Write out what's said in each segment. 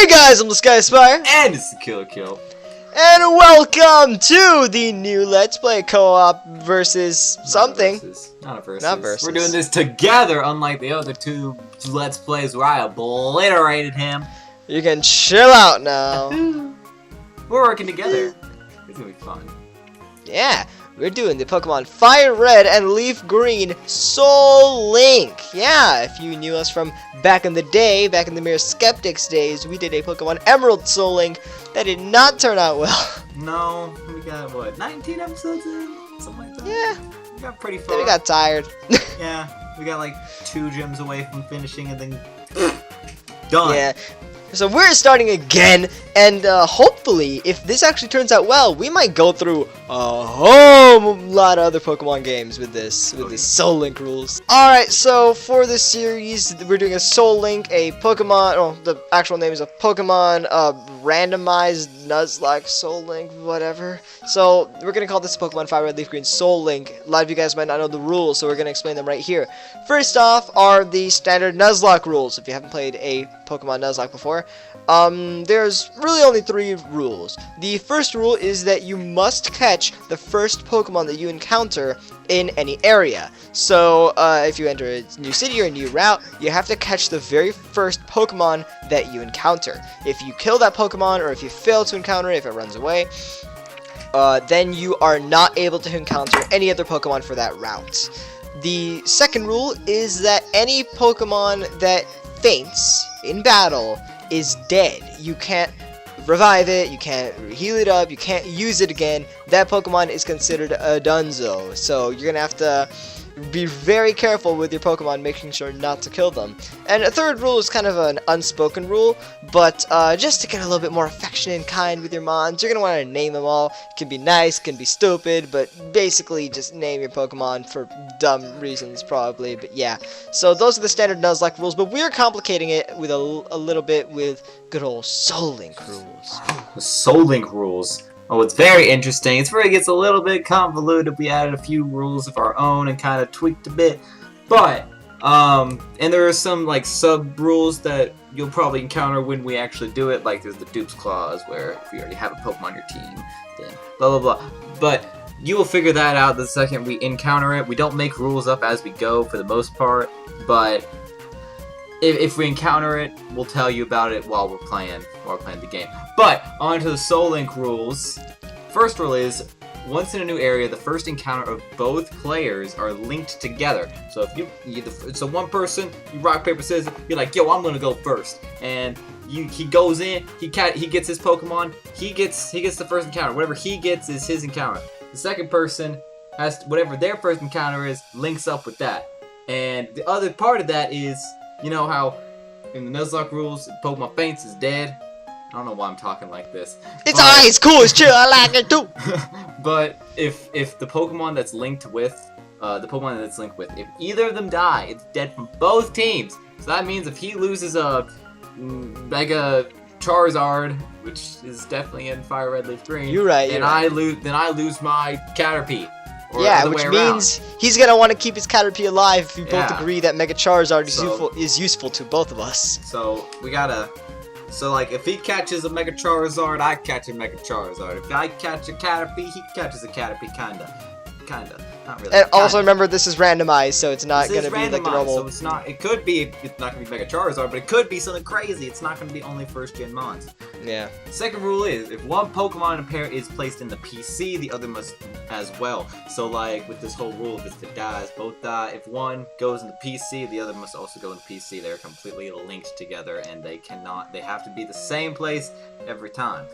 Hey guys, I'm the Sky Spire, And it's the Killer Kill. and welcome to the new Let's Play co-op versus something. Not a versus. Not versus. We're doing this together, unlike the other two Let's Plays where I obliterated him. You can chill out now. We're working together. It's gonna be fun. Yeah, we're doing the Pokemon Fire Red and Leaf Green Soul Link. Yeah, if you knew us from back in the day, back in the Mere Skeptics days, we did a Pokemon Emerald Soul Link that did not turn out well. No, we got what, 19 episodes in? Something like that? Yeah, We got pretty far. then we got tired. Yeah, we got like 2 gyms away from finishing and then done. Yeah. So we're starting again, and hopefully, if this actually turns out well, we might go through a whole lot of other Pokemon games with this, these Soul Link rules. Alright, so for this series, we're doing a Soul Link, a Pokemon, oh, the actual name is a Pokemon randomized Nuzlocke Soul Link, whatever. So we're going to call this Pokemon Fire Red Leaf Green Soul Link. A lot of you guys might not know the rules, so we're going to explain them right here. First off are the standard Nuzlocke rules. If you haven't played a Pokemon Nuzlocke before, there's really only 3 rules. The first rule is that you must catch the first Pokemon that you encounter in any area. So if you enter a new city or a new route, you have to catch the very first Pokemon that you encounter. If you kill that Pokemon, or if you fail to encounter it, if it runs away, then you are not able to encounter any other Pokemon for that route. The second rule is that any Pokemon that faints in battle is dead. You can't revive it, you can't heal it up, you can't use it again. That Pokemon is considered a dunzo. So you're gonna have to be very careful with your Pokemon, making sure not to kill them. And a third rule is kind of an unspoken rule, but just to get a little bit more affectionate and kind with your mons, you're gonna want to name them all. It can be nice, can be stupid, but basically just name your Pokemon for dumb reasons probably. But yeah, so those are the standard Nuzlocke rules, but we're complicating it with a little bit with good old Soul Link rules. The Soul Link rules. Oh, it's very interesting. It's where it gets a little bit convoluted. We added a few rules of our own and kind of tweaked a bit. But, and there are some, like, sub-rules that you'll probably encounter when we actually do it. Like, there's the Dupes Clause, where if you already have a Pokemon on your team, then blah, blah, blah. But you will figure that out the second we encounter it. We don't make rules up as we go, for the most part. But if we encounter it, we'll tell you about it while we're playing the game. But on to the Soul Link rules. First rule is, once in a new area, the first encounter of both players are linked together. So if so one person, you rock paper scissors, you're like, yo, I'm gonna go first, and he goes in, he gets his Pokemon, he gets the first encounter. Whatever he gets is his encounter. The second person has whatever their first encounter is, links up with that. And the other part of that is, you know how in the Nuzlocke rules, Pokemon faints is dead. I don't know why I'm talking like this. It's alright, cool, it's chill, I like it too. But if the Pokemon that's linked with, if either of them die, it's dead from both teams. So that means if he loses a Mega Charizard, which is definitely in Fire Red Leaf Green, You're right. Then I lose my Caterpie. Yeah, which means he's gonna want to keep his Caterpie alive if you both Yeah. agree that Mega Charizard is useful to both of us. So we gotta. So like, if he catches a Mega Charizard, I catch a Mega Charizard. If I catch a Caterpie, he catches a Caterpie, kinda. Not really. And also kinda. remember, this is randomized, so it's not This gonna is be like the randomized, normal. So it's not. It could be. It's not gonna be Mega Charizard, but it could be something crazy. It's not gonna be only first gen mons. Yeah. Second rule is, if one Pokemon in a pair is placed in the PC, the other must as well. So like with this whole rule, if it dies, both die. If one goes in the PC, the other must also go in the PC. They're completely linked together, and they have to be the same place every time.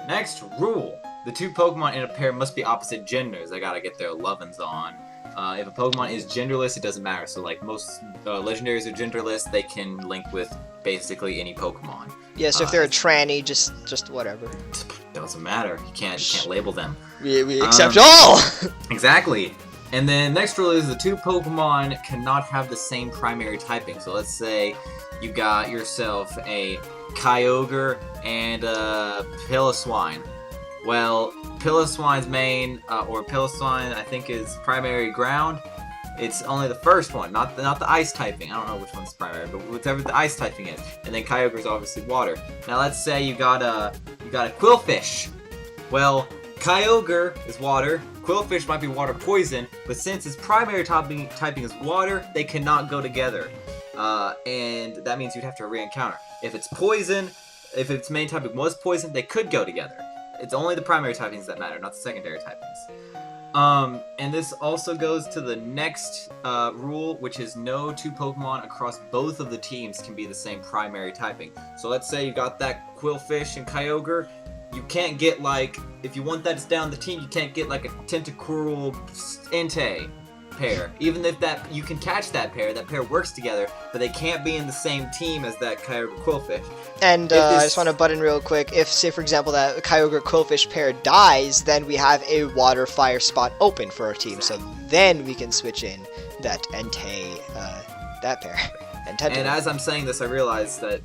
Next rule. The 2 Pokemon in a pair must be opposite genders. They gotta get their lovin's on. If a Pokemon is genderless, it doesn't matter. So like most legendaries are genderless, they can link with basically any Pokemon. Yeah, so if they're a tranny, just whatever. Doesn't matter. You can't label them. We accept all! Exactly. And then next rule is the 2 Pokemon cannot have the same primary typing. So let's say you got yourself a Kyogre and a Piloswine. Well, Piloswine's main, or Piloswine, I think, is primary ground, It's only the first one, not the ice typing. I don't know which one's primary, but whatever the ice typing is. And then Kyogre is obviously water. Now let's say you got a Quillfish. Well, Kyogre is water. Quillfish might be water poison, but since its primary typing is water, they cannot go together. And that means you'd have to re-encounter. If it's poison, if its main typing was poison, they could go together. It's only the primary typings that matter, not the secondary typings. And this also goes to the next rule, which is no two Pokemon across both of the teams can be the same primary typing. So let's say you got that Quillfish and Kyogre. You can't get, like, if you want that to stay on the team, you can't get, like, a Tentacruel Entei pair. Even if you can catch that pair works together, but they can't be in the same team as that Kyogre Quillfish. And I just want to butt in real quick. If, say, for example, that Kyogre Quillfish pair dies, then we have a water fire spot open for our team. So then we can switch in that Entei, that pair. And as I'm saying this, I realize that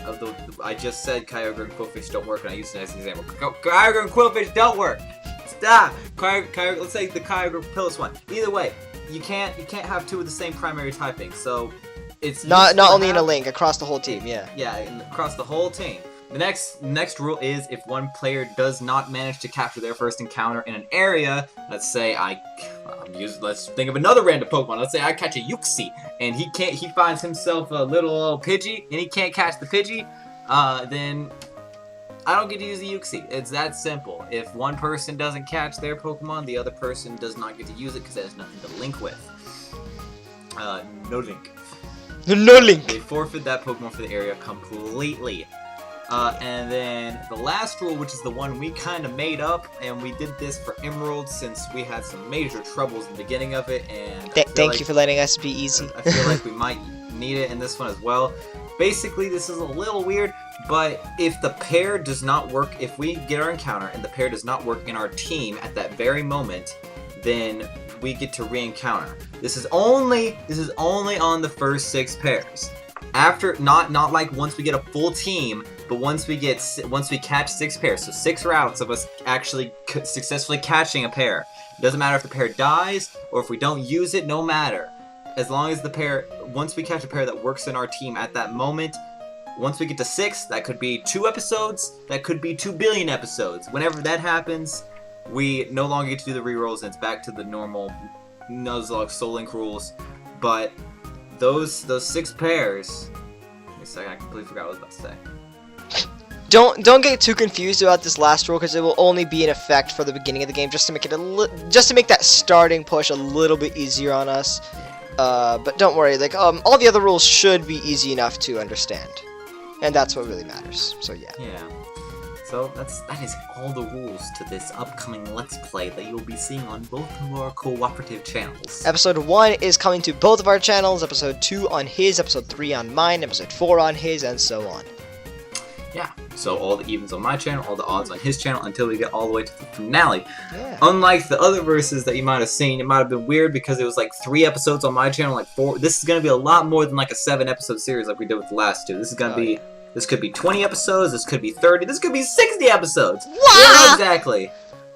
I just said Kyogre and Quillfish don't work, and I used it as an example. Kyogre and Quillfish don't work. Stop. Kyogre, let's say the Kyogre Pillis one. Either way, you can't have two of the same primary typing. So it's not only in a link, across the whole team. Yeah. Yeah, across the whole team. The next rule is if one player does not manage to capture their first encounter in an area, let's say let's think of another random Pokemon. Let's say I catch a Uxie and he finds himself a little Pidgey and he can't catch the Pidgey, then I don't get to use the Uxie. It's that simple. If one person doesn't catch their Pokemon, the other person does not get to use it because it has nothing to link with. No link. No link. They forfeit that Pokemon for the area completely. And then the last rule, which is the one we kind of made up, and we did this for Emerald since we had some major troubles in the beginning of it, and thank you for letting us be easy. I feel like we might need it in this one as well. Basically, this is a little weird, but if the pair does not work, if we get our encounter and the pair does not work in our team at that very moment, then we get to re-encounter. This is only on the first 6 pairs. After, not like once we get a full team, but once we catch 6 pairs, so 6 routes of us actually successfully catching a pair. It doesn't matter if the pair dies or if we don't use it, no matter. As long as once we catch a pair that works in our team at that moment, once we get to 6, that could be 2 episodes, that could be 2 billion episodes. Whenever that happens, we no longer get to do the rerolls and it's back to the normal Nuzlocke Soul Link rules. But those 6 pairs. Wait a second, I completely forgot what I was about to say. Don't get too confused about this last rule because it will only be in effect for the beginning of the game, just to make that starting push a little bit easier on us. But don't worry, like all the other rules should be easy enough to understand, and that's what really matters. So yeah. Yeah. So that is all the rules to this upcoming Let's Play that you'll be seeing on both of our cooperative channels. Episode 1 is coming to both of our channels, Episode 2 on his, Episode 3 on mine, Episode 4 on his, and so on. Yeah, so all the evens on my channel, all the odds on his channel, until we get all the way to the finale. Yeah. Unlike the other verses that you might have seen, it might have been weird because it was like 3 episodes on my channel, like 4. This is going to be a lot more than like a 7-episode series like we did with the last 2. This is going to be... This could be 20 episodes, this could be 30, this could be 60 episodes! Wow! We don't know exactly.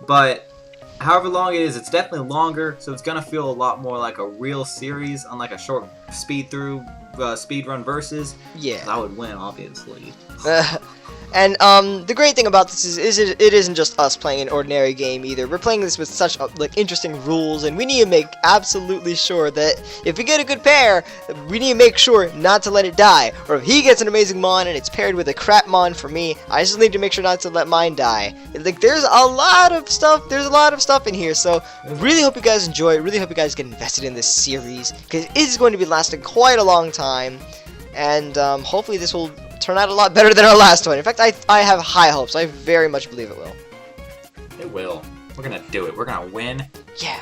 But however long it is, it's definitely longer, so it's gonna feel a lot more like a real series, unlike a short speedrun versus. Yeah. I would win, obviously. And the great thing about this is it isn't just us playing an ordinary game either. We're playing this with such interesting rules, and we need to make absolutely sure that if we get a good pair, we need to make sure not to let it die. Or if he gets an amazing mon and it's paired with a crap mon for me, I just need to make sure not to let mine die. Like there's a lot of stuff. There's a lot of stuff in here. So really hope you guys enjoy it. Really hope you guys get invested in this series because it is going to be lasting quite a long time, and hopefully this will turn out a lot better than our last one. In fact, I have high hopes. I very much believe it will. It will. We're gonna do it. We're gonna win. Yeah.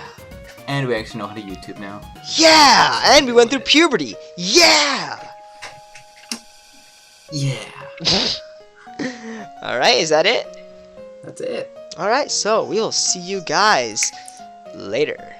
And we actually know how to YouTube now. Yeah! And we went through puberty. Yeah! Yeah. Alright, is that it? That's it. Alright, so we'll see you guys later.